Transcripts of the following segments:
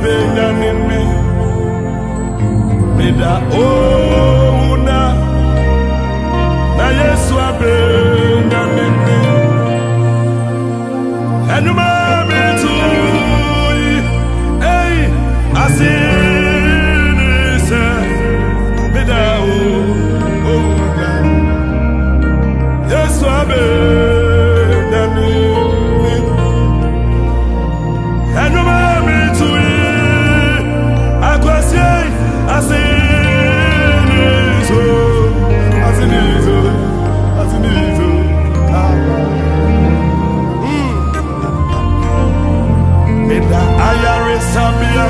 Benjamin, Mida Ona, na Yesu Benjamin, and you mami to hey, I see Mida Ona, Yesu Benjamin, and you mami to I see Ayare Samia,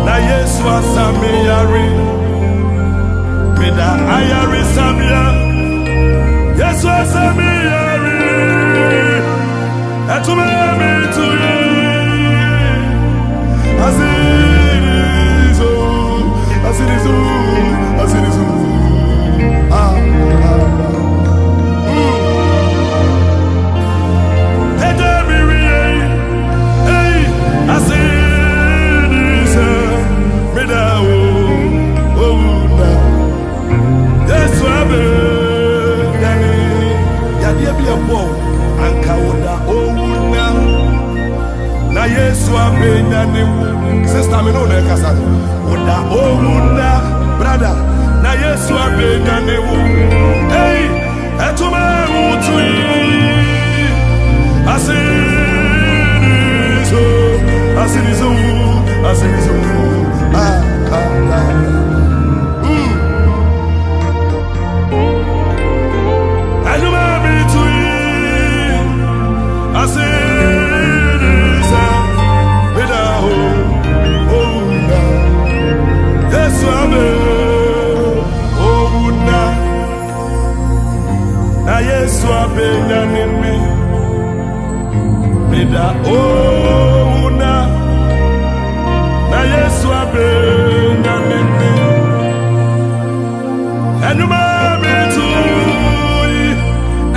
na Yesu Samiyari. Mida Ayare Samia, Yesu Samiyari. Etume me to you, Azinizo. Sister, me know that kasa. Oda owunda, brother. Na Yesu abenyane wo. Hey, etuma utui. Asinizo. Etuma bitui. Yesu Benjamin, Mida Ona, na Yesu Benjamin, and you mami to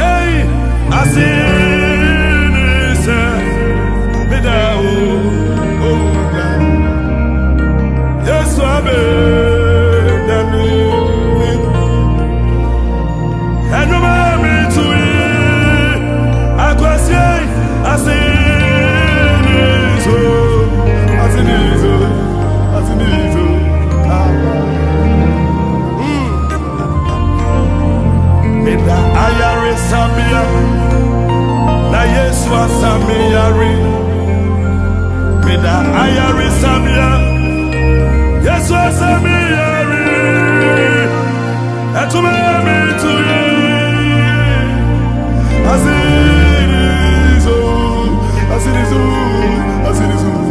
hey, I see Mida Ona, Yesu Benjamin, and you mami to Mida Ayare Samia, na Yesu Samiyari. Mida Ayare Samia, Yesu Samiyari. Etume me to you, Asinizo.